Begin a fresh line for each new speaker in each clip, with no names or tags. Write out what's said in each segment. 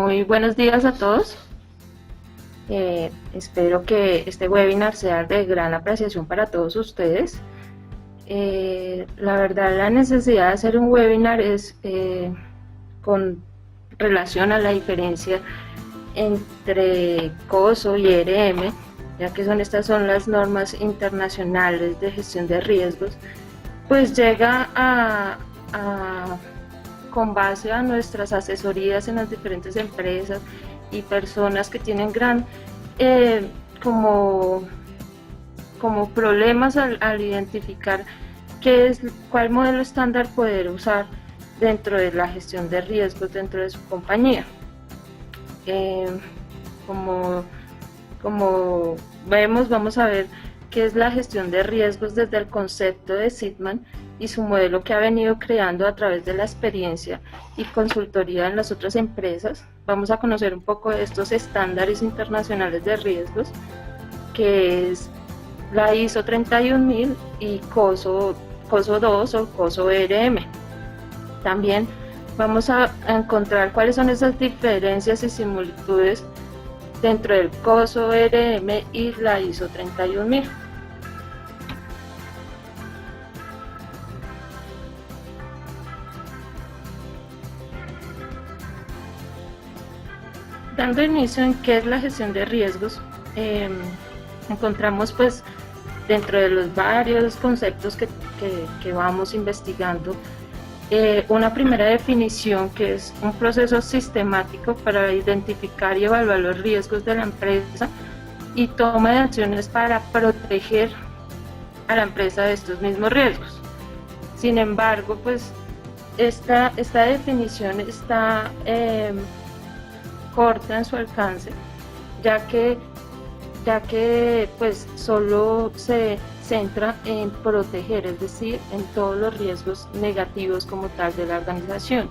Muy buenos días a todos. Espero que este webinar sea de gran apreciación para todos ustedes. La verdad, la necesidad de hacer un webinar es con relación a la diferencia entre COSO y ERM, ya que estas son las normas internacionales de gestión de riesgos, pues llega con base a nuestras asesorías en las diferentes empresas y personas que tienen gran como problemas al identificar cuál modelo estándar poder usar dentro de la gestión de riesgos dentro de su compañía. Como vemos, vamos a ver qué es la gestión de riesgos desde el concepto de Sitman y su modelo que ha venido creando a través de la experiencia y consultoría en las otras empresas. Vamos a conocer un poco de estos estándares internacionales de riesgos, que es la ISO 31000 y COSO 2 o COSO ERM. También vamos a encontrar cuáles son esas diferencias y similitudes dentro del COSO ERM y la ISO 31000. Dando inicio en qué es la gestión de riesgos, encontramos pues dentro de los varios conceptos que vamos investigando, una primera definición que es un proceso sistemático para identificar y evaluar los riesgos de la empresa y toma de acciones para proteger a la empresa de estos mismos riesgos. Sin embargo, pues esta definición está corta en su alcance, ya que pues solo se centra en proteger, es decir, en todos los riesgos negativos como tal de la organización.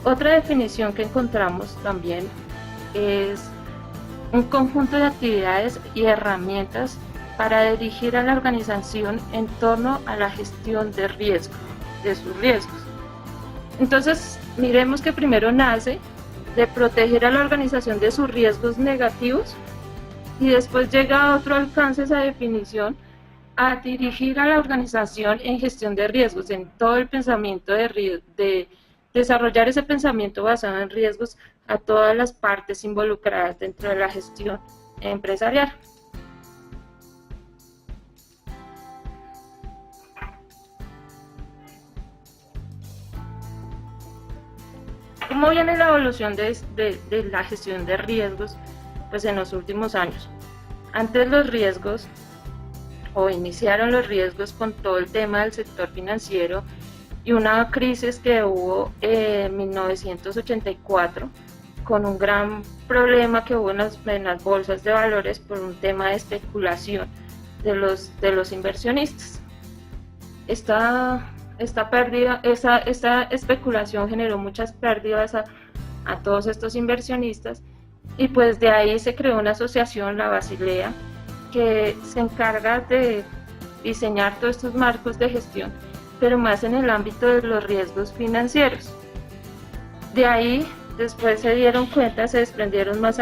Otra definición que encontramos también es un conjunto de actividades y herramientas para dirigir a la organización en torno a la gestión de riesgo, de sus riesgos. Entonces, miremos que primero nace de proteger a la organización de sus riesgos negativos y después llega a otro alcance esa definición a dirigir a la organización en gestión de riesgos, en todo el pensamiento de desarrollar ese pensamiento basado en riesgos a todas las partes involucradas dentro de la gestión empresarial. ¿Cómo viene la evolución de la gestión de riesgos? Pues en los últimos años. Antes los riesgos, o iniciaron los riesgos con todo el tema del sector financiero y una crisis que hubo en 1984, con un gran problema que hubo en las bolsas de valores por un tema de especulación de los inversionistas. Esta especulación generó muchas pérdidas a todos estos inversionistas y pues de ahí se creó una asociación, la Basilea, que se encarga de diseñar todos estos marcos de gestión, pero más en el ámbito de los riesgos financieros. De ahí después se dieron cuenta, se dieron más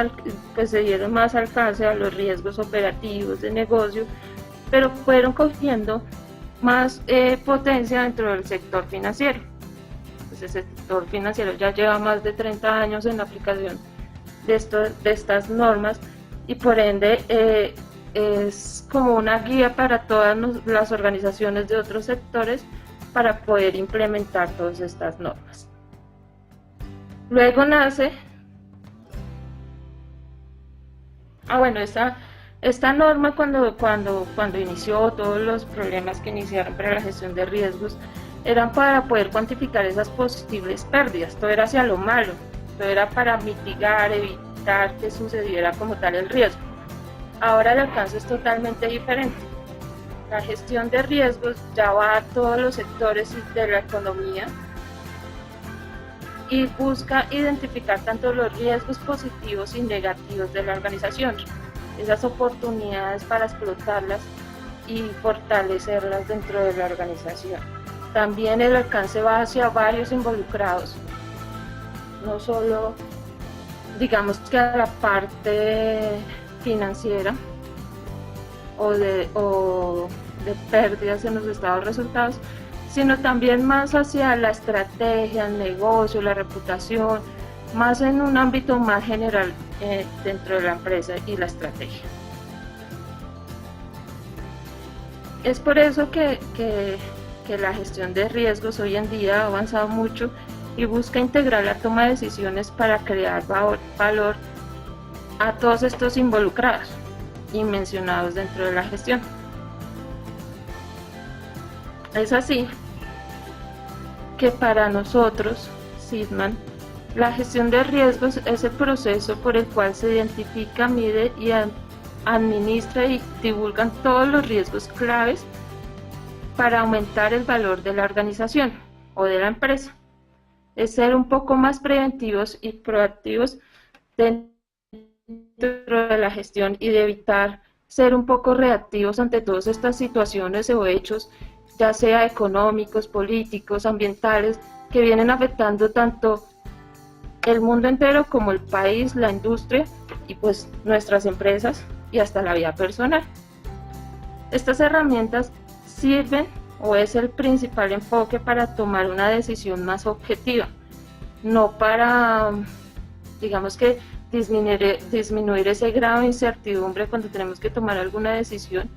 alcance a los riesgos operativos de negocio, pero fueron cogiendo más potencia dentro del sector financiero. Pues el sector financiero ya lleva más de 30 años en la aplicación de estas normas y por ende es como una guía para todas las organizaciones de otros sectores para poder implementar todas estas normas. Luego nace, esta norma cuando inició, todos los problemas que iniciaron para la gestión de riesgos eran para poder cuantificar esas posibles pérdidas. Todo era hacia lo malo, todo era para mitigar, evitar que sucediera como tal el riesgo. Ahora el alcance es totalmente diferente. La gestión de riesgos ya va a todos los sectores de la economía y busca identificar tanto los riesgos positivos y negativos de la organización, esas oportunidades para explotarlas y fortalecerlas dentro de la organización. También el alcance va hacia varios involucrados, no solo digamos que a la parte financiera o de pérdidas en los estados de resultados, sino también más hacia la estrategia, el negocio, la reputación, más en un ámbito más general dentro de la empresa y la estrategia. Es por eso que la gestión de riesgos hoy en día ha avanzado mucho y busca integrar la toma de decisiones para crear valor a todos estos involucrados y mencionados dentro de la gestión. Es así que para nosotros, Seedman, la gestión de riesgos es el proceso por el cual se identifica, mide y administra y divulgan todos los riesgos claves para aumentar el valor de la organización o de la empresa. Es ser un poco más preventivos y proactivos dentro de la gestión y de evitar ser un poco reactivos ante todas estas situaciones o hechos, ya sea económicos, políticos, ambientales, que vienen afectando tanto el mundo entero como el país, la industria y pues nuestras empresas y hasta la vida personal. Estas herramientas sirven o es el principal enfoque para tomar una decisión más objetiva, no para, digamos que, disminuir ese grado de incertidumbre cuando tenemos que tomar alguna decisión.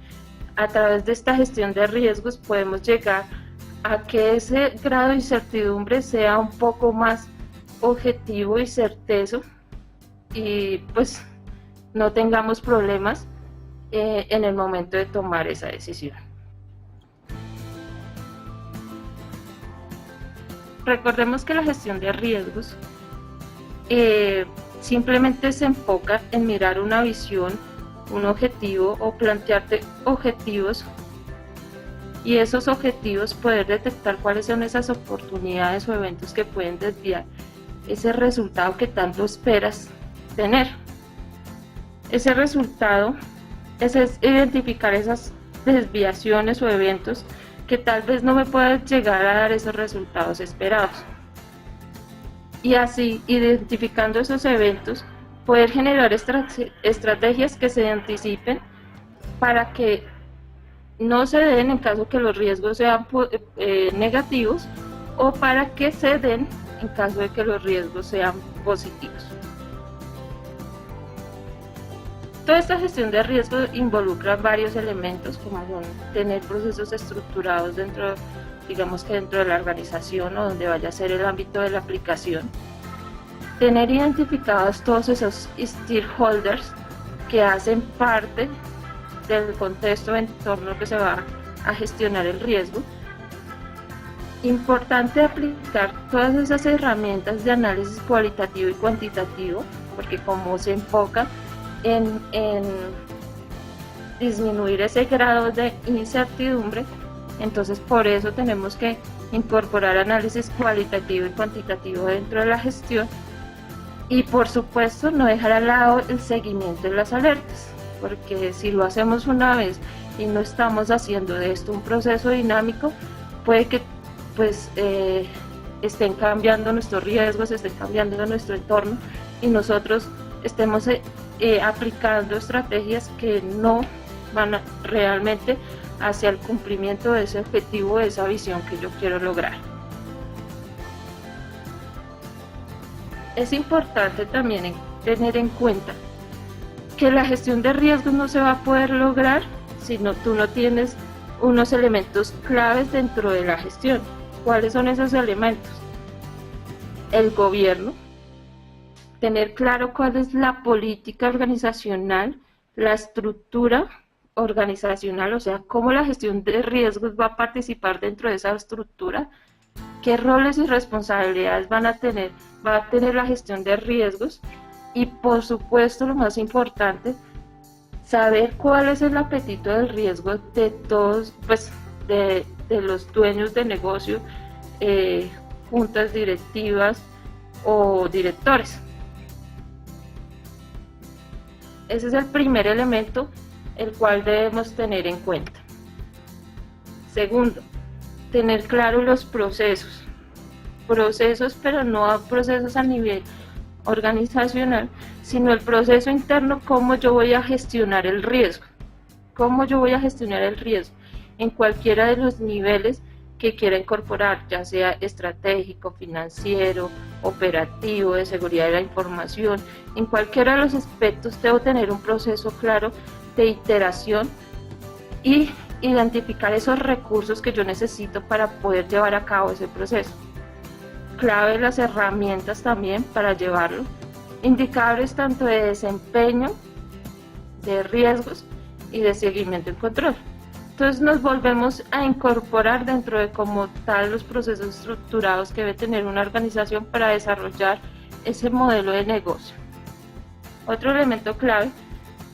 A través de esta gestión de riesgos podemos llegar a que ese grado de incertidumbre sea un poco más objetivo y certero y pues no tengamos problemas en el momento de tomar esa decisión. Recordemos que la gestión de riesgos simplemente se enfoca en mirar una visión, un objetivo o plantearte objetivos y esos objetivos poder detectar cuáles son esas oportunidades o eventos que pueden desviar ese resultado que tanto esperas tener. Ese resultado es identificar esas desviaciones o eventos que tal vez no me puedan llegar a dar esos resultados esperados. Y así, identificando esos eventos, poder generar estrategias que se anticipen para que no se den en caso que los riesgos sean negativos o para que se den en caso de que los riesgos sean positivos. Toda esta gestión de riesgos involucra varios elementos, como son tener procesos estructurados dentro, digamos que dentro de la organización o donde vaya a ser el ámbito de la aplicación, tener identificados todos esos stakeholders que hacen parte del contexto o entorno que se va a gestionar el riesgo. Importante aplicar todas esas herramientas de análisis cualitativo y cuantitativo, porque como se enfoca en disminuir ese grado de incertidumbre, entonces por eso tenemos que incorporar análisis cualitativo y cuantitativo dentro de la gestión y por supuesto no dejar al lado el seguimiento de las alertas, porque si lo hacemos una vez y no estamos haciendo de esto un proceso dinámico, puede que pues estén cambiando nuestros riesgos, estén cambiando nuestro entorno y nosotros estemos aplicando estrategias que no van realmente hacia el cumplimiento de ese objetivo, de esa visión que yo quiero lograr. Es importante también tener en cuenta que la gestión de riesgos no se va a poder lograr si tú no tienes unos elementos claves dentro de la gestión. ¿Cuáles son esos elementos? El gobierno, tener claro cuál es la política organizacional, la estructura organizacional, o sea, cómo la gestión de riesgos va a participar dentro de esa estructura, qué roles y responsabilidades va a tener la gestión de riesgos y por supuesto lo más importante, saber cuál es el apetito del riesgo de todos, pues de los dueños de negocio, juntas directivas o directores. Ese es el primer elemento el cual debemos tener en cuenta. Segundo, tener claro los procesos, pero no procesos a nivel organizacional, sino el proceso interno, cómo yo voy a gestionar el riesgo, cómo yo voy a gestionar el riesgo en cualquiera de los niveles que quiera incorporar, ya sea estratégico, financiero, operativo, de seguridad de la información. En cualquiera de los aspectos debo tener un proceso claro de iteración y identificar esos recursos que yo necesito para poder llevar a cabo ese proceso. Clave las herramientas también para llevarlo, indicadores tanto de desempeño, de riesgos y de seguimiento y control. Entonces nos volvemos a incorporar dentro de como tal los procesos estructurados que debe tener una organización para desarrollar ese modelo de negocio. Otro elemento clave,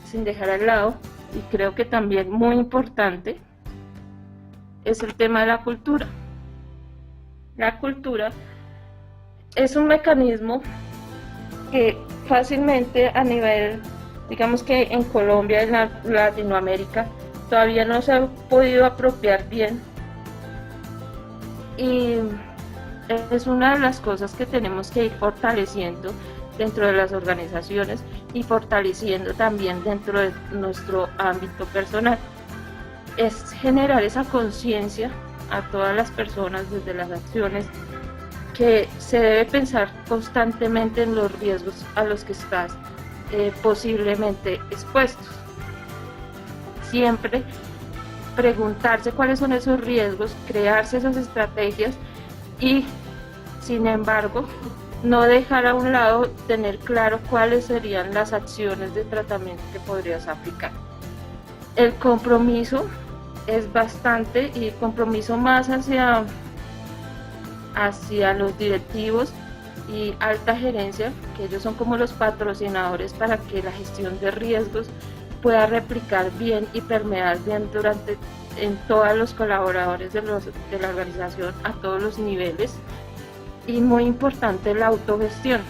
sin dejar al lado, y creo que también muy importante, es el tema de la cultura. La cultura es un mecanismo que fácilmente a nivel, digamos que en Colombia, en Latinoamérica, todavía no se ha podido apropiar bien, y es una de las cosas que tenemos que ir fortaleciendo dentro de las organizaciones y fortaleciendo también dentro de nuestro ámbito personal. Es generar esa conciencia a todas las personas desde las acciones, que se debe pensar constantemente en los riesgos a los que estás posiblemente expuestos. Siempre preguntarse cuáles son esos riesgos, crearse esas estrategias y, sin embargo, no dejar a un lado, tener claro cuáles serían las acciones de tratamiento que podrías aplicar. El compromiso es bastante, y el compromiso más hacia los directivos y alta gerencia, que ellos son como los patrocinadores para que la gestión de riesgos pueda replicar bien y permear bien en todos los colaboradores de la organización a todos los niveles. Y muy importante, la autogestión.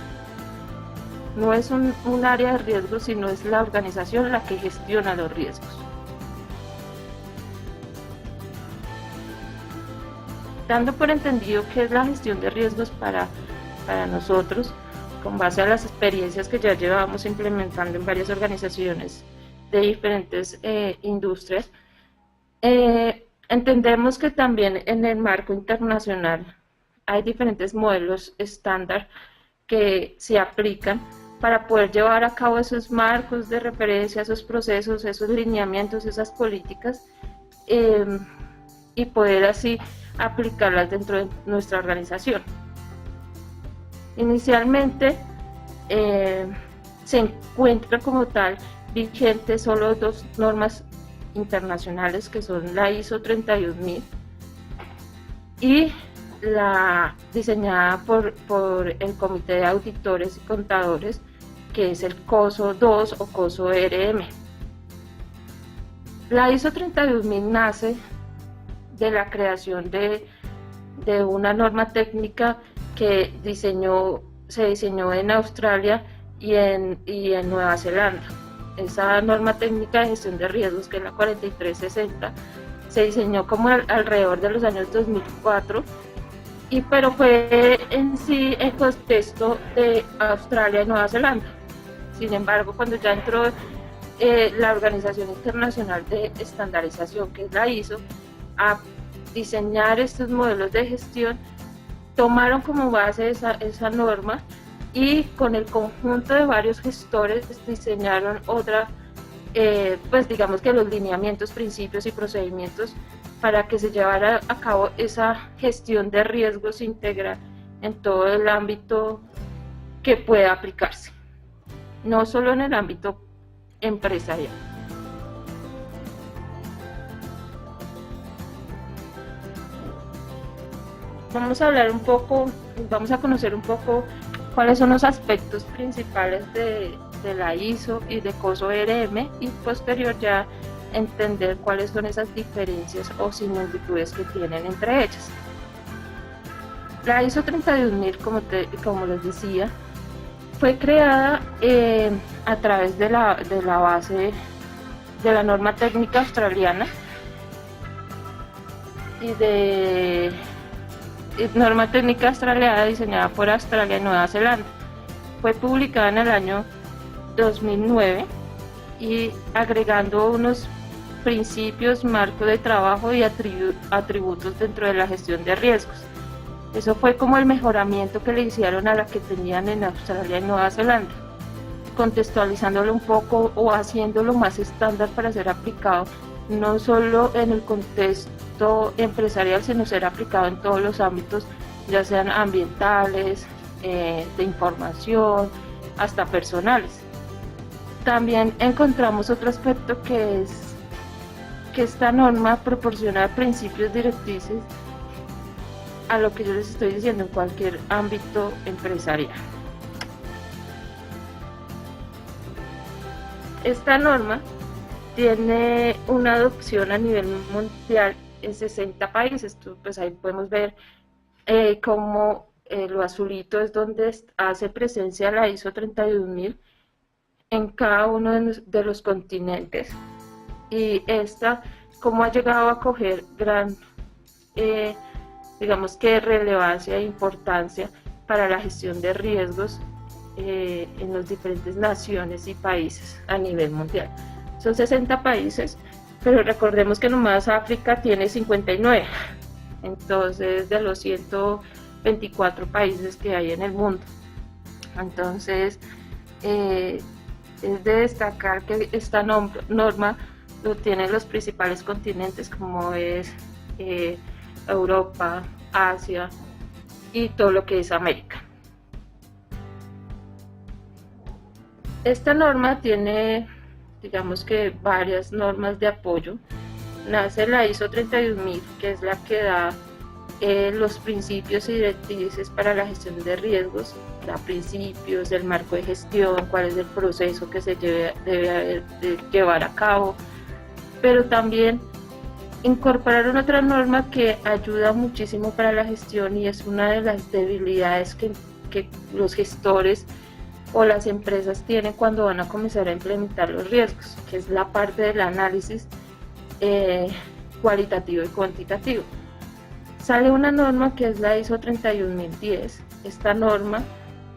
No es un área de riesgo, sino es la organización la que gestiona los riesgos. Dando por entendido qué es la gestión de riesgos para nosotros, con base a las experiencias que ya llevamos implementando en varias organizaciones de diferentes industrias, entendemos que también en el marco internacional hay diferentes modelos estándar que se aplican para poder llevar a cabo esos marcos de referencia, esos procesos, esos lineamientos, esas políticas, y poder así aplicarlas dentro de nuestra organización. Inicialmente se encuentra como tal vigentes solo dos normas internacionales, que son la ISO 31000 y la diseñada por el Comité de Auditores y Contadores, que es el COSO 2 o COSO RM. La ISO 31000 nace de la creación de una norma técnica que se diseñó en Australia y en Nueva Zelanda. Esa norma técnica de gestión de riesgos, que es la 4360, se diseñó como alrededor de los años 2004, pero fue en sí el contexto de Australia y Nueva Zelanda. Sin embargo, cuando ya entró la Organización Internacional de Estandarización, que es la ISO, a diseñar estos modelos de gestión, tomaron como base esa norma, y con el conjunto de varios gestores diseñaron otra, pues digamos que los lineamientos, principios y procedimientos para que se llevara a cabo esa gestión de riesgos íntegra en todo el ámbito que pueda aplicarse, no solo en el ámbito empresarial. Vamos a conocer un poco cuáles son los aspectos principales de la ISO y de COSO RM, y posterior ya entender cuáles son esas diferencias o similitudes que tienen entre ellas. La ISO 31000, como les decía, fue creada a través de la base de la norma técnica australiana norma técnica australiana diseñada por Australia y Nueva Zelanda. fue publicada en el año 2009 y agregando unos principios, marco de trabajo y atributos dentro de la gestión de riesgos. Eso fue como el mejoramiento que le hicieron a la que tenían en Australia y Nueva Zelanda, contextualizándolo un poco o haciéndolo más estándar para ser aplicado no solo en el contexto empresarial, sino ser aplicado en todos los ámbitos, ya sean ambientales, de información, hasta personales. También encontramos otro aspecto que es que esta norma proporciona principios directrices a lo que yo les estoy diciendo en cualquier ámbito empresarial. Esta norma tiene una adopción a nivel mundial en 60 países. Pues ahí podemos ver cómo lo azulito es donde hace presencia la ISO 31000 en cada uno de los continentes, y esta cómo ha llegado a coger gran digamos que relevancia e importancia para la gestión de riesgos en las diferentes naciones y países a nivel mundial. Son 60 países, pero recordemos que nomás África tiene 59, entonces de los 124 países que hay en el mundo. Entonces es de destacar que esta norma lo tienen los principales continentes, como es Europa, Asia y todo lo que es América. Esta norma tiene, digamos que varias normas de apoyo. Nace la ISO 31000, que es la que da los principios y directrices para la gestión de riesgos, da principios del marco de gestión, cuál es el proceso que se debe llevar a cabo, pero también incorporaron otra norma que ayuda muchísimo para la gestión, y es una de las debilidades que los gestores o las empresas tienen cuando van a comenzar a implementar los riesgos, que es la parte del análisis cualitativo y cuantitativo. Sale una norma que es la ISO 31010. Esta norma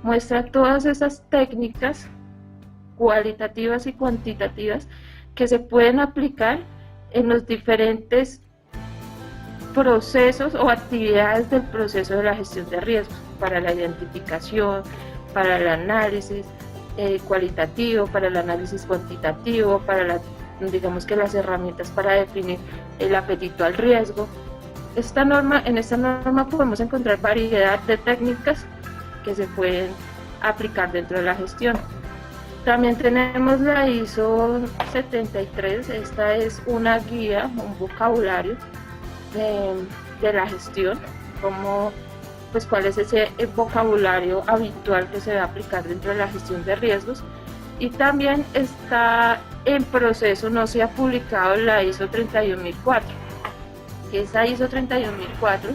muestra todas esas técnicas cualitativas y cuantitativas que se pueden aplicar en los diferentes procesos o actividades del proceso de la gestión de riesgos, para la identificación, para el análisis cualitativo, para el análisis cuantitativo, para digamos que las herramientas para definir el apetito al riesgo. En esta norma podemos encontrar variedad de técnicas que se pueden aplicar dentro de la gestión. También tenemos la ISO 73. Esta es una guía, un vocabulario de la gestión, pues cuál es ese vocabulario habitual que se va a aplicar dentro de la gestión de riesgos. Y también está en proceso, no se ha publicado, la ISO 31004. Esa ISO 31004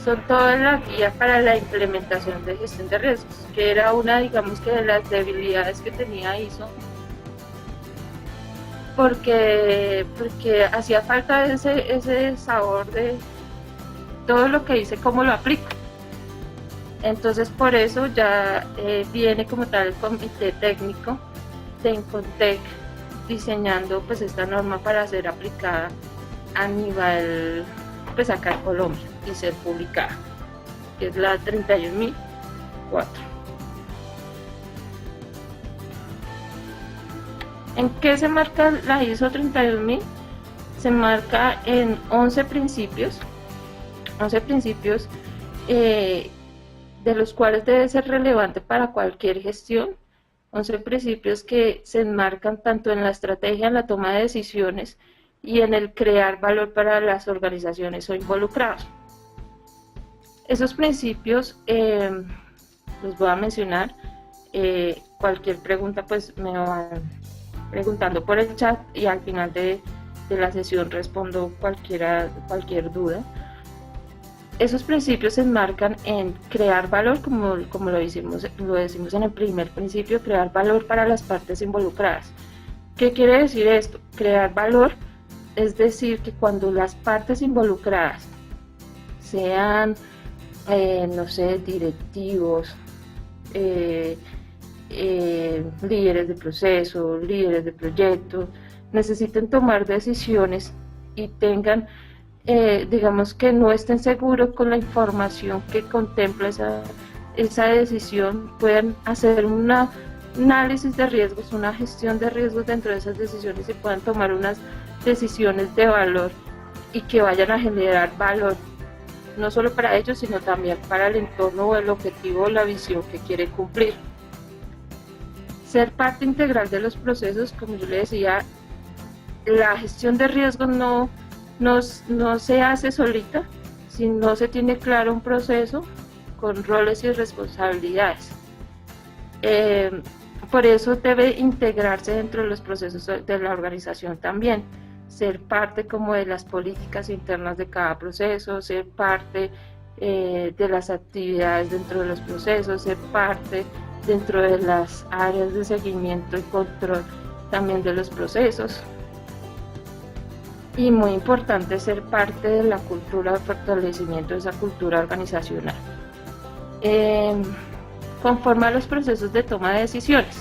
son todas las guías para la implementación de gestión de riesgos, que era una, digamos que de las debilidades que tenía ISO, porque hacía falta ese sabor de todo lo que hice, cómo lo aplico. Entonces por eso ya viene como tal el comité técnico de Incontec diseñando pues esta norma para ser aplicada a nivel pues acá en Colombia y ser publicada, que es la 31004. ¿En qué se marca la ISO 31000? Se marca en 11 principios de los cuales debe ser relevante para cualquier gestión. 11 principios que se enmarcan tanto en la estrategia, en la toma de decisiones y en el crear valor para las organizaciones o involucrados. Esos principios los voy a mencionar. Cualquier pregunta pues me van preguntando por el chat y al final de la sesión respondo cualquier duda. Esos principios se enmarcan en crear valor, como lo decimos en el primer principio, crear valor para las partes involucradas. ¿Qué quiere decir esto? Crear valor es decir que cuando las partes involucradas sean, no sé, directivos, líderes de proceso, líderes de proyecto, necesiten tomar decisiones y tengan, digamos que no estén seguros con la información que contempla esa decisión, puedan hacer un análisis de riesgos, una gestión de riesgos dentro de esas decisiones y puedan tomar unas decisiones de valor y que vayan a generar valor, no solo para ellos, sino también para el entorno o el objetivo o la visión que quieren cumplir. Ser parte integral de los procesos, como yo le decía, la gestión de riesgos no se hace solita, si no se tiene claro un proceso con roles y responsabilidades. Por eso debe integrarse dentro de los procesos de la organización también, ser parte como de las políticas internas de cada proceso, ser parte de las actividades dentro de los procesos, ser parte dentro de las áreas de seguimiento y control también de los procesos. Y muy importante ser parte de la cultura de fortalecimiento de esa cultura organizacional. Conforme a los procesos de toma de decisiones.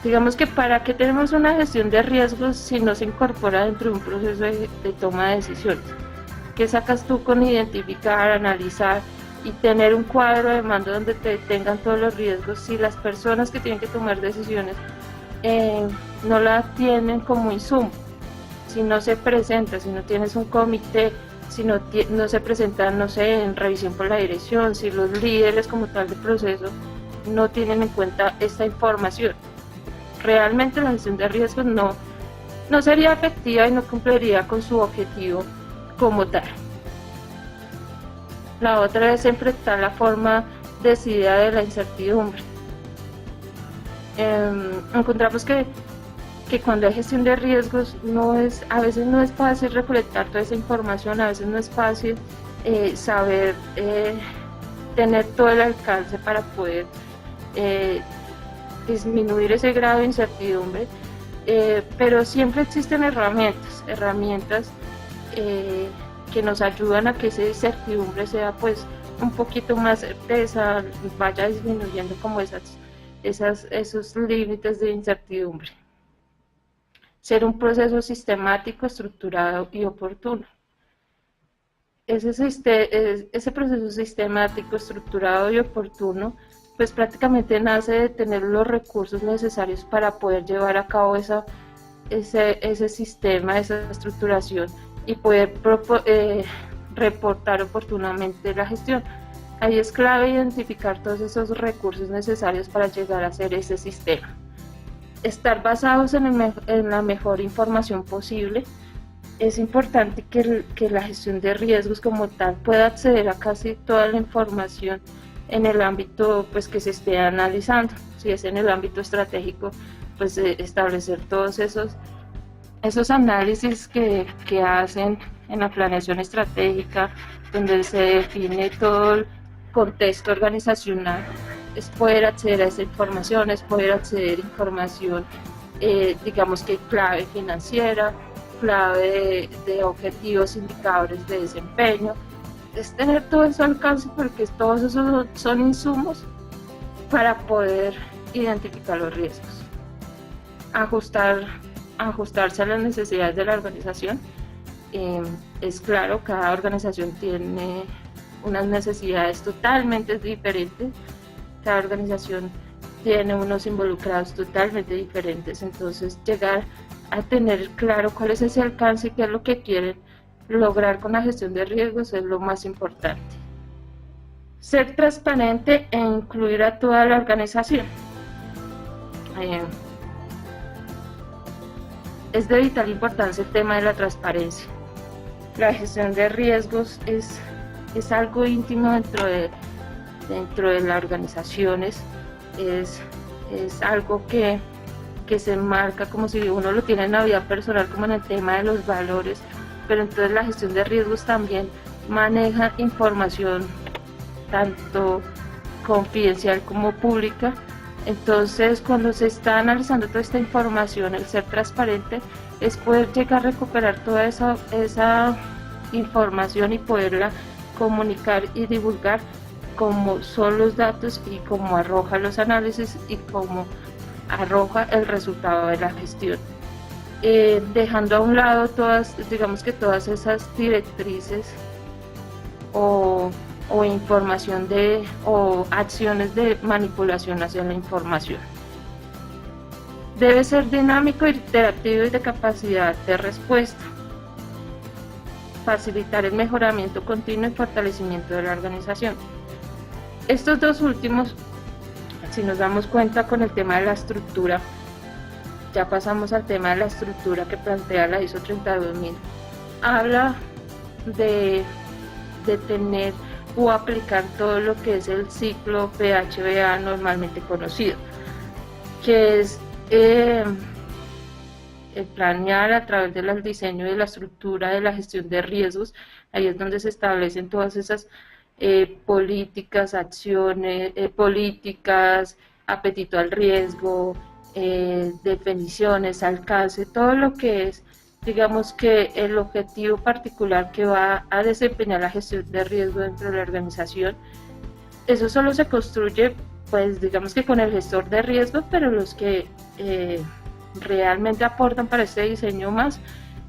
Digamos que para qué tenemos una gestión de riesgos si no se incorpora dentro de un proceso de toma de decisiones. ¿Qué sacas tú con identificar, analizar y tener un cuadro de mando donde te tengan todos los riesgos si las personas que tienen que tomar decisiones no la tienen como insumo? Si no se presenta, si no tienes un comité, si no se presentan, no sé, en revisión por la dirección, si los líderes como tal de proceso no tienen en cuenta esta información, realmente la gestión de riesgos no sería efectiva y no cumpliría con su objetivo como tal. La otra es enfrentar la forma decidida de la incertidumbre. Encontramos que cuando hay gestión de riesgos a veces no es fácil recolectar toda esa información, a veces no es fácil saber tener todo el alcance para poder disminuir ese grado de incertidumbre, pero siempre existen herramientas que nos ayudan a que esa incertidumbre sea pues un poquito más certeza, vaya disminuyendo como esos límites de incertidumbre. Ser un proceso sistemático, estructurado y oportuno. Ese proceso sistemático, estructurado y oportuno, pues prácticamente nace de tener los recursos necesarios para poder llevar a cabo ese sistema, esa estructuración y poder reportar oportunamente la gestión. Ahí es clave identificar todos esos recursos necesarios para llegar a hacer ese sistema. Estar basados en la mejor información posible. Es importante que la gestión de riesgos como tal pueda acceder a casi toda la información en el ámbito pues, que se esté analizando. Si es en el ámbito estratégico, pues establecer todos esos análisis que hacen en la planeación estratégica, donde se define todo el contexto organizacional, es poder acceder a esa información, es poder acceder a información, digamos que clave financiera, clave de objetivos, indicadores de desempeño, es tener todo eso al alcance porque todos esos son insumos para poder identificar los riesgos, ajustarse a las necesidades de la organización. Es claro, cada organización tiene unas necesidades totalmente diferentes, cada organización tiene unos involucrados totalmente diferentes, entonces llegar a tener claro cuál es ese alcance y qué es lo que quieren lograr con la gestión de riesgos es lo más importante. Ser transparente e incluir a toda la organización. Es de vital importancia el tema de la transparencia. La gestión de riesgos es algo íntimo dentro de las organizaciones, es algo que se enmarca como si uno lo tiene en la vida personal, como en el tema de los valores, pero entonces la gestión de riesgos también maneja información tanto confidencial como pública. Entonces, cuando se está analizando toda esta información, el ser transparente es poder llegar a recuperar toda esa información y poderla comunicar y divulgar cómo son los datos y cómo arroja los análisis y cómo arroja el resultado de la gestión. Dejando a un lado digamos que todas esas directrices o información o acciones de manipulación hacia la información. Debe ser dinámico, interactivo y de capacidad de respuesta. Facilitar el mejoramiento continuo y fortalecimiento de la organización. Estos dos últimos, si nos damos cuenta con el tema de la estructura, ya pasamos al tema de la estructura que plantea la ISO 32000, habla de tener o aplicar todo lo que es el ciclo PHBA normalmente conocido, que es el planear a través del diseño de la estructura de la gestión de riesgos. Ahí es donde se establecen todas esas políticas, acciones, políticas, apetito al riesgo, definiciones, alcance, todo lo que es, digamos que el objetivo particular que va a desempeñar la gestión de riesgo dentro de la organización. Eso solo se construye, pues digamos que con el gestor de riesgo, pero los que realmente aportan para este diseño más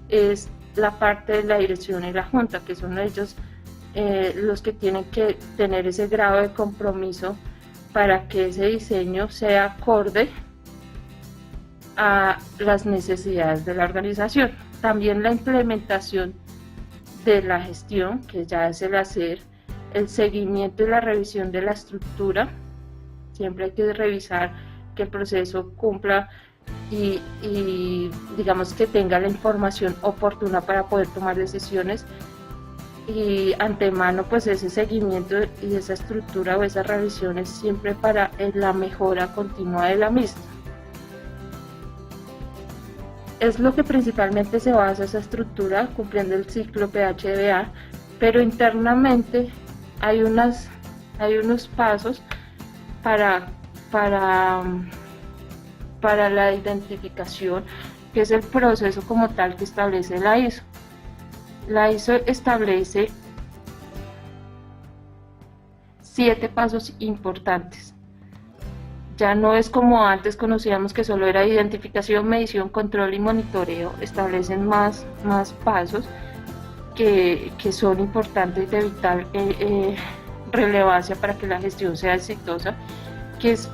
es la parte de la dirección y la junta, que son ellos los que tienen que tener ese grado de compromiso para que ese diseño sea acorde a las necesidades de la organización. También la implementación de la gestión, que ya es el hacer, el seguimiento y la revisión de la estructura. Siempre hay que revisar que el proceso cumpla y digamos que tenga la información oportuna para poder tomar decisiones, y antemano pues ese seguimiento y esa estructura o esas revisiones siempre para la mejora continua de la misma. Es lo que principalmente se basa esa estructura, cumpliendo el ciclo PHBA, pero internamente hay unos pasos para la identificación, que es el proceso como tal que establece la ISO. La ISO establece 7 pasos importantes. Ya no es como antes conocíamos que solo era identificación, medición, control y monitoreo. Establecen más pasos que son importantes, de vital relevancia para que la gestión sea exitosa, que es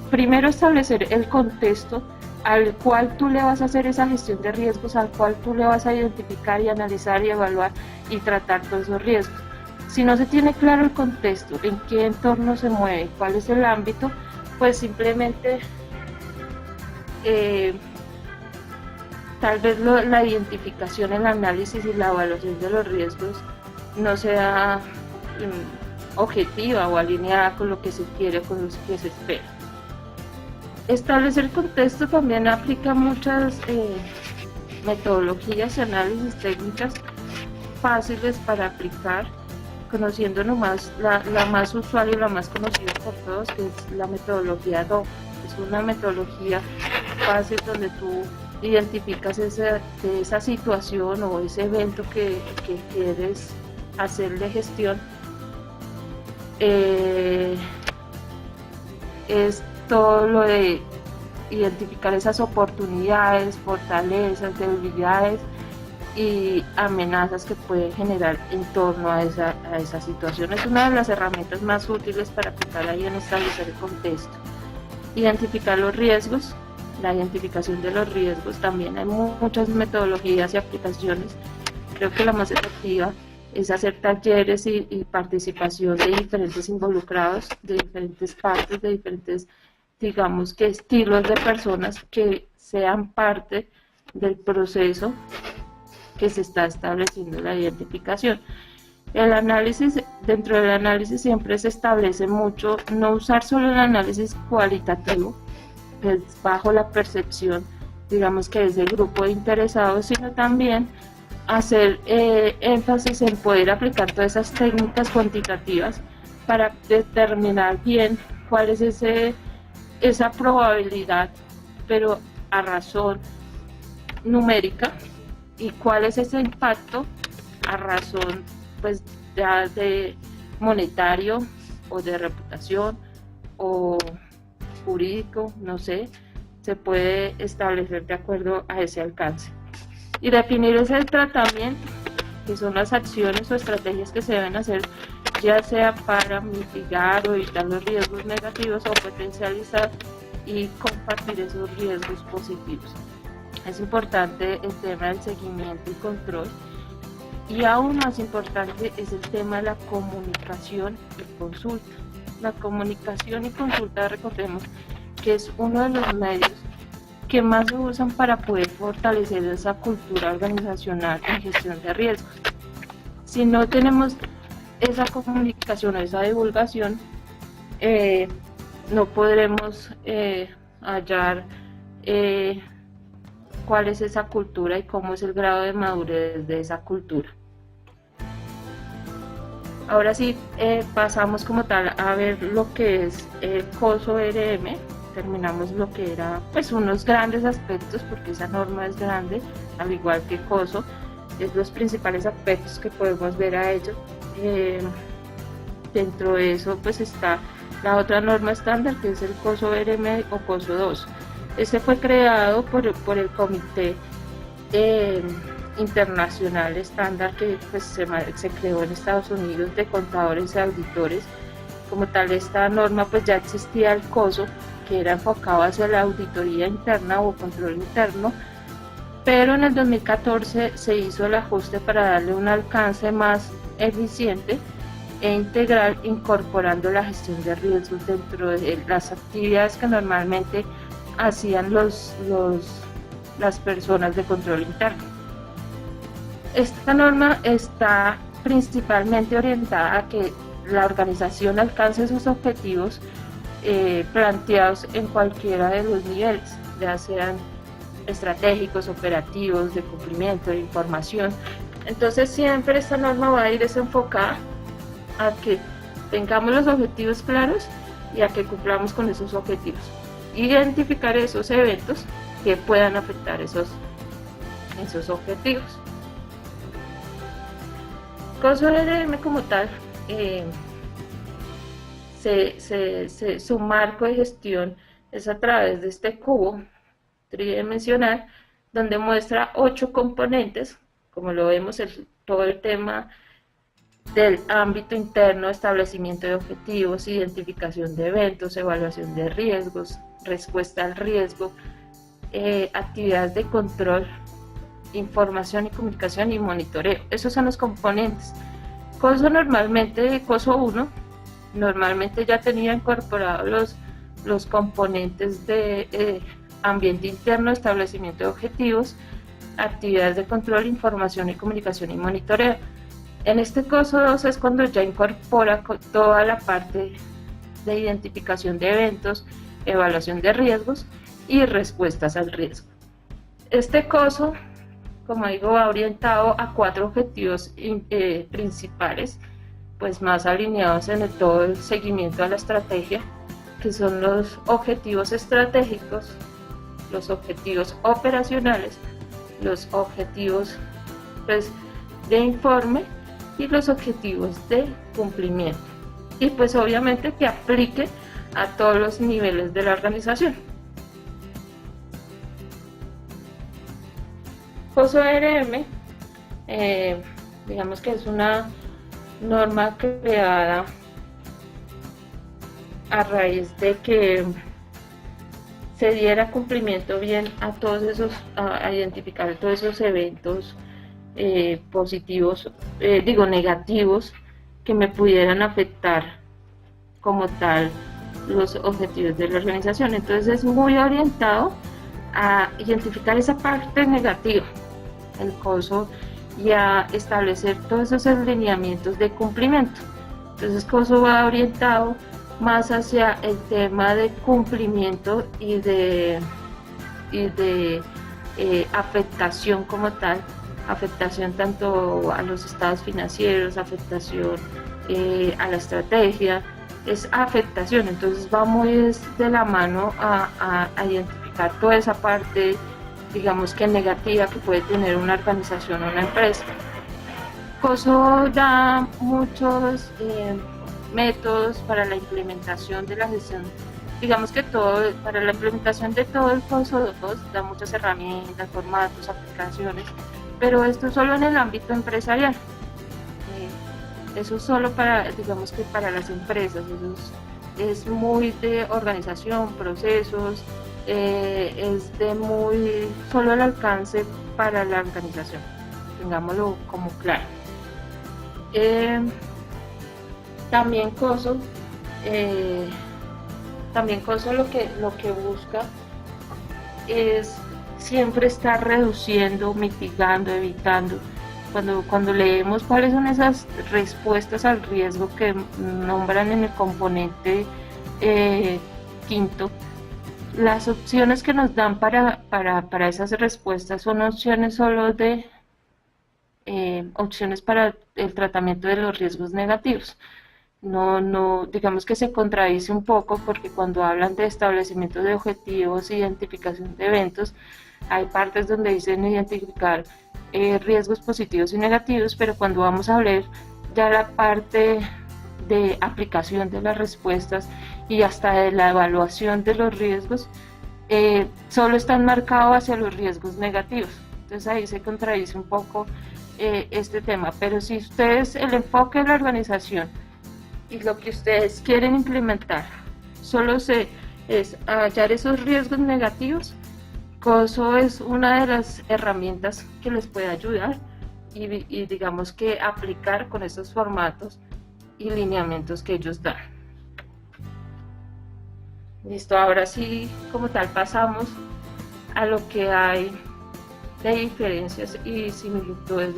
primero establecer el contexto al cual tú le vas a hacer esa gestión de riesgos, al cual tú le vas a identificar y analizar y evaluar y tratar todos esos riesgos. Si no se tiene claro el contexto, en qué entorno se mueve, cuál es el ámbito, pues simplemente tal vez la identificación, el análisis y la evaluación de los riesgos no sea objetiva o alineada con lo que se quiere, con lo que se espera. Establecer contexto también aplica muchas metodologías y análisis técnicas fáciles para aplicar, conociendo nomás la más usual y la más conocida por todos, que es la metodología DOF. Es una metodología fácil donde tú identificas esa situación o ese evento que quieres hacerle gestión. Es todo lo de identificar esas oportunidades, fortalezas, debilidades y amenazas que pueden generar en torno a esa situación. Es una de las herramientas más útiles para aplicar ahí en establecer el contexto. Identificar los riesgos. La identificación de los riesgos, también hay muchas metodologías y aplicaciones. Creo que la más efectiva es hacer talleres y participación de diferentes involucrados, de diferentes partes, de diferentes, digamos que estilos de personas que sean parte del proceso que se está estableciendo la identificación. El análisis, dentro del análisis siempre se establece mucho no usar solo el análisis cualitativo, que es bajo la percepción, digamos que es del grupo de interesados, sino también hacer énfasis en poder aplicar todas esas técnicas cuantitativas para determinar bien cuál es esa probabilidad, pero a razón numérica, y cuál es ese impacto a razón pues ya de monetario, o de reputación o jurídico, no sé, se puede establecer de acuerdo a ese alcance. Y definir ese tratamiento, que son las acciones o estrategias que se deben hacer, ya sea para mitigar o evitar los riesgos negativos o potencializar y compartir esos riesgos positivos. Es importante el tema del seguimiento y control, y aún más importante es el tema de la comunicación y consulta. La comunicación y consulta, recordemos que es uno de los medios que más se usan para poder fortalecer esa cultura organizacional en gestión de riesgos. Si no tenemos esa comunicación o esa divulgación, no podremos hallar cuál es esa cultura y cómo es el grado de madurez de esa cultura. Ahora sí, pasamos como tal a ver lo que es COSO-RM. Terminamos lo que era pues unos grandes aspectos, porque esa norma es grande, al igual que COSO, es los principales aspectos que podemos ver a ello. Dentro de eso pues está la otra norma estándar, que es el COSO-RM o COSO-2. Este fue creado por el Comité Internacional Estándar, que pues, se creó en Estados Unidos, de contadores y auditores. Como tal, esta norma pues ya existía el COSO, que era enfocado hacia la auditoría interna o control interno, pero en el 2014 se hizo el ajuste para darle un alcance más eficiente e integral, incorporando la gestión de riesgos dentro de las actividades que normalmente hacían las personas de control interno. Esta norma está principalmente orientada a que la organización alcance sus objetivos planteados en cualquiera de los niveles, ya sean estratégicos, operativos, de cumplimiento, de información. Entonces siempre esta norma va a ir desenfocada a que tengamos los objetivos claros y a que cumplamos con esos objetivos. Identificar esos eventos que puedan afectar esos objetivos. COSO-RM como tal, su marco de gestión es a través de este cubo tridimensional, donde muestra 8 componentes, como lo vemos, todo el tema del ámbito interno, establecimiento de objetivos, identificación de eventos, evaluación de riesgos, respuesta al riesgo, actividades de control, información y comunicación y monitoreo. Esos son los componentes. COSO 1 normalmente ya tenía incorporados los componentes de ambiente interno, establecimiento de objetivos, actividades de control, información y comunicación y monitoreo. En este COSO 2 es cuando ya incorpora toda la parte de identificación de eventos, evaluación de riesgos y respuestas al riesgo. Este COSO, como digo, va orientado a 4 objetivos principales, pues más alineados en todo el seguimiento a la estrategia, que son los objetivos estratégicos, los objetivos operacionales, los objetivos pues, de informe y los objetivos de cumplimiento. Y pues obviamente que aplique a todos los niveles de la organización. COSO-RM, digamos que es una norma creada a raíz de que se diera cumplimiento bien a todos esos, a identificar todos esos eventos positivos, negativos, que me pudieran afectar como tal los objetivos de la organización. Entonces es muy orientado a identificar esa parte negativa, el COSO, y a establecer todos esos lineamientos de cumplimiento. Entonces COSO va orientado más hacia el tema de cumplimiento y de afectación como tal, afectación tanto a los estados financieros, afectación a la estrategia, es afectación. Entonces va muy de la mano a identificar toda esa parte, digamos que negativa, que puede tener una organización o una empresa. COSO da muchos métodos para la implementación de la gestión. Digamos que todo, para la implementación de todo el COSO 2 da muchas herramientas, formatos, aplicaciones, pero esto solo en el ámbito empresarial. Eso solo para, digamos que para las empresas, eso es muy de organización, procesos, es de muy solo el alcance para la organización, tengámoslo como claro. También COSO lo que busca es siempre estar reduciendo, mitigando, evitando. Cuando leemos cuáles son esas respuestas al riesgo que nombran en el componente quinto, las opciones que nos dan para esas respuestas son opciones solo de opciones para el tratamiento de los riesgos negativos. No, digamos que se contradice un poco, porque cuando hablan de establecimiento de objetivos, identificación de eventos, hay partes donde dicen identificar riesgos positivos y negativos, pero cuando vamos a ver ya la parte de aplicación de las respuestas y hasta de la evaluación de los riesgos, solo están marcados hacia los riesgos negativos. Entonces ahí se contradice un poco este tema, pero si ustedes, el enfoque de la organización y lo que ustedes quieren implementar solo es hallar esos riesgos negativos, COSO es una de las herramientas que les puede ayudar y digamos que aplicar con esos formatos y lineamientos que ellos dan. Listo, ahora sí, como tal, pasamos a lo que hay de diferencias y similitudes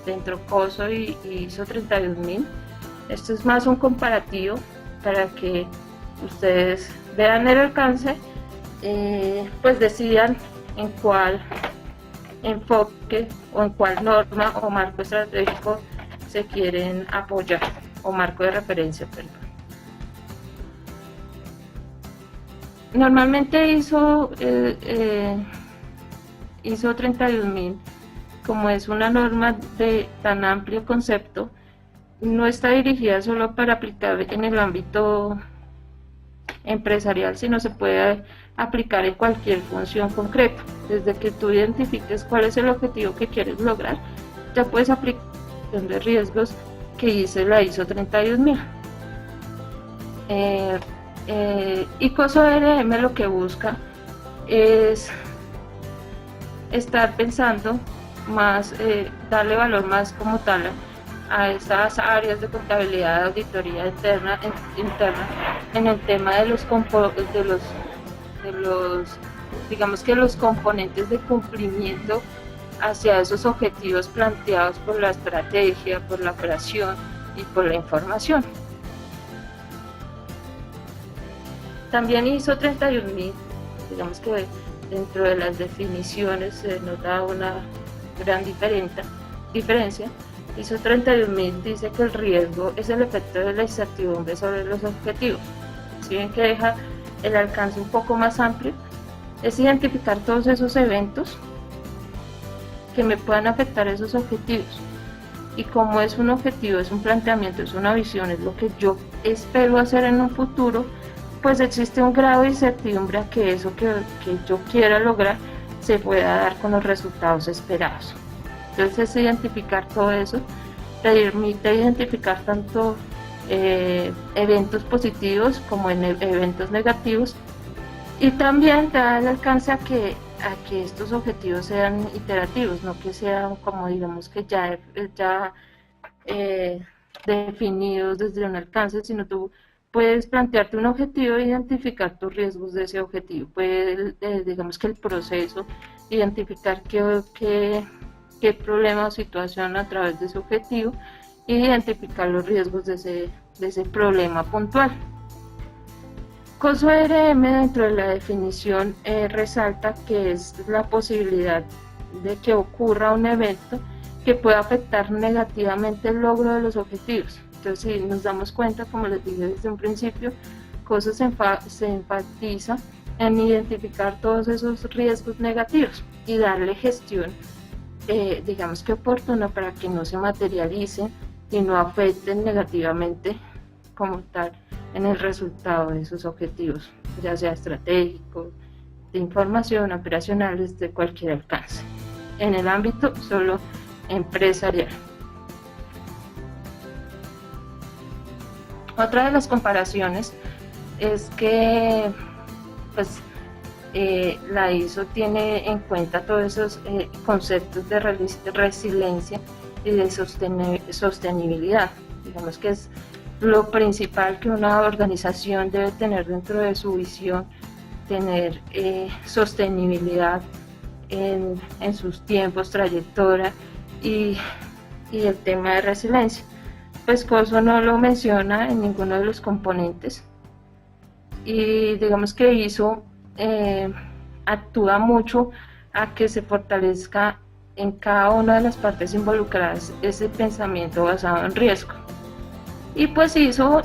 dentro COSO y ISO 31000. Esto es más un comparativo para que ustedes vean el alcance, pues decidan en cuál enfoque o en cuál norma o marco estratégico se quieren apoyar, o marco de referencia, perdón. Normalmente ISO 31000, como es una norma de tan amplio concepto, no está dirigida solo para aplicar en el ámbito empresarial, sino se puede aplicar en cualquier función concreta. Desde que tú identifiques cuál es el objetivo que quieres lograr, ya puedes aplicar de riesgos que dice la ISO 31000. Y COSO RM lo que busca es estar pensando más, darle valor más como tal a esas áreas de contabilidad, de auditoría interna en el tema de los digamos que los componentes de cumplimiento hacia esos objetivos planteados por la estrategia, por la operación y por la información. También ISO 31000, digamos que dentro de las definiciones se nota una gran diferencia. ISO 31000 dice que el riesgo es el efecto de la incertidumbre sobre los objetivos. Si bien que deja el alcance un poco más amplio, es identificar todos esos eventos que me puedan afectar esos objetivos. Y como es un objetivo, es un planteamiento, es una visión, es lo que yo espero hacer en un futuro, pues existe un grado de incertidumbre a que eso que yo quiera lograr se pueda dar con los resultados esperados. Entonces, identificar todo eso permite identificar tanto eventos positivos como eventos negativos, y también da el alcance a que estos objetivos sean iterativos, no que sean como digamos que ya definidos desde un alcance, sino tú puedes plantearte un objetivo e identificar tus riesgos de ese objetivo. Puedes, digamos que el proceso, identificar qué problema o situación a través de ese objetivo e identificar los riesgos de ese problema puntual. COSO RM dentro de la definición resalta que es la posibilidad de que ocurra un evento que pueda afectar negativamente el logro de los objetivos. Entonces, si nos damos cuenta, como les dije desde un principio, COSO se enfatiza en identificar todos esos riesgos negativos y darle gestión, digamos que oportuna, para que no se materialicen y no afecten negativamente como tal en el resultado de sus objetivos, ya sea estratégicos, de información, operacionales, de cualquier alcance, en el ámbito solo empresarial. Otra de las comparaciones es que pues, la ISO tiene en cuenta todos esos conceptos de resiliencia y de sostenibilidad. Digamos que es lo principal que una organización debe tener dentro de su visión, tener sostenibilidad en sus tiempos, trayectoria y el tema de resiliencia. Pues COSO no lo menciona en ninguno de los componentes y digamos que ISO actúa mucho a que se fortalezca en cada una de las partes involucradas ese pensamiento basado en riesgo. Y pues ISO,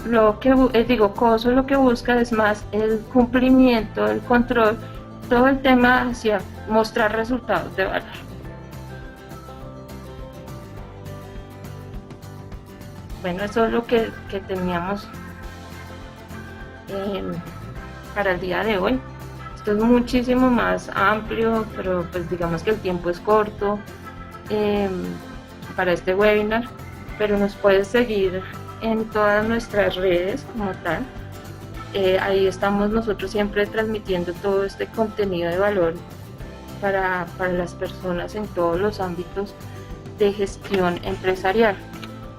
COSO lo que busca es más el cumplimiento, el control, todo el tema hacia mostrar resultados de valor. Bueno, eso es lo que teníamos para el día de hoy. Esto es muchísimo más amplio, pero pues digamos que el tiempo es corto para este webinar, pero nos puedes seguir en todas nuestras redes como tal. Ahí estamos nosotros siempre transmitiendo todo este contenido de valor para las personas en todos los ámbitos de gestión empresarial,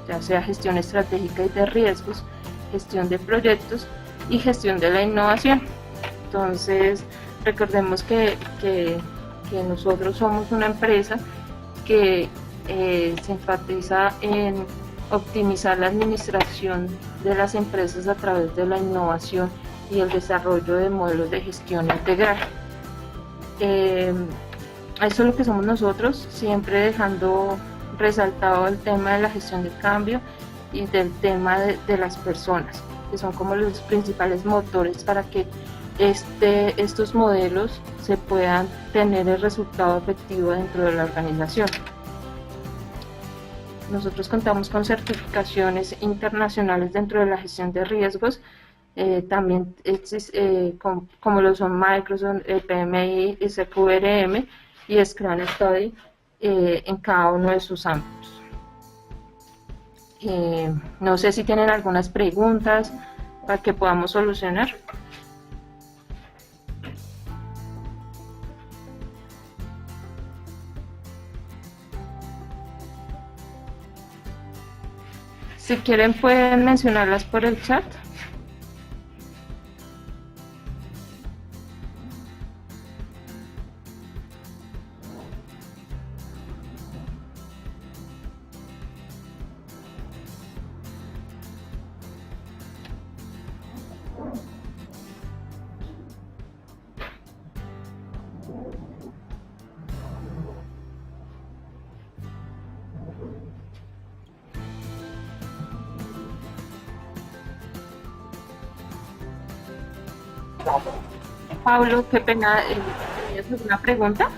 ya sea gestión estratégica y de riesgos, gestión de proyectos y gestión de la innovación. Entonces, recordemos que nosotros somos una empresa que se enfatiza en optimizar la administración de las empresas a través de la innovación y el desarrollo de modelos de gestión integral. Eso es lo que somos nosotros, siempre dejando resaltado el tema de la gestión del cambio y del tema de las personas, que son como los principales motores para que estos modelos se puedan tener el resultado efectivo dentro de la organización. Nosotros contamos con certificaciones internacionales dentro de la gestión de riesgos, también como lo son Microsoft, PMI, SQRM y Scrum Study en cada uno de sus ámbitos. No sé si tienen algunas preguntas para que podamos solucionar. Si quieren pueden mencionarlas por el chat. Pablo, qué pena, ¿tenías alguna pregunta?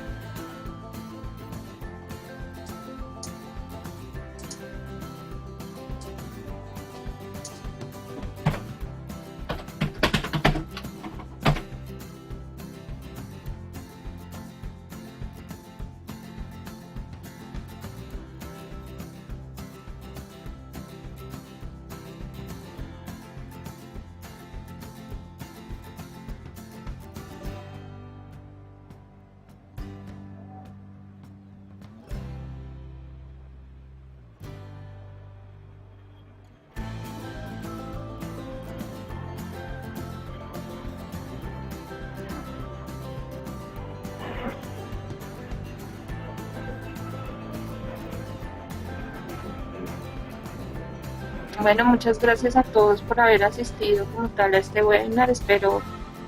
Bueno, muchas gracias a todos por haber asistido como tal a este webinar. Espero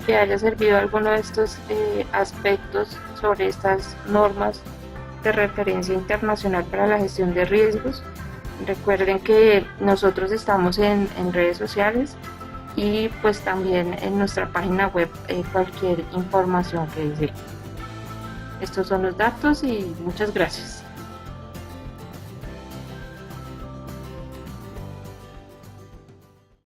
que haya servido alguno de estos aspectos sobre estas normas de referencia internacional para la gestión de riesgos. Recuerden que nosotros estamos en redes sociales y pues también en nuestra página web cualquier información que deseen. Estos son los datos y muchas gracias.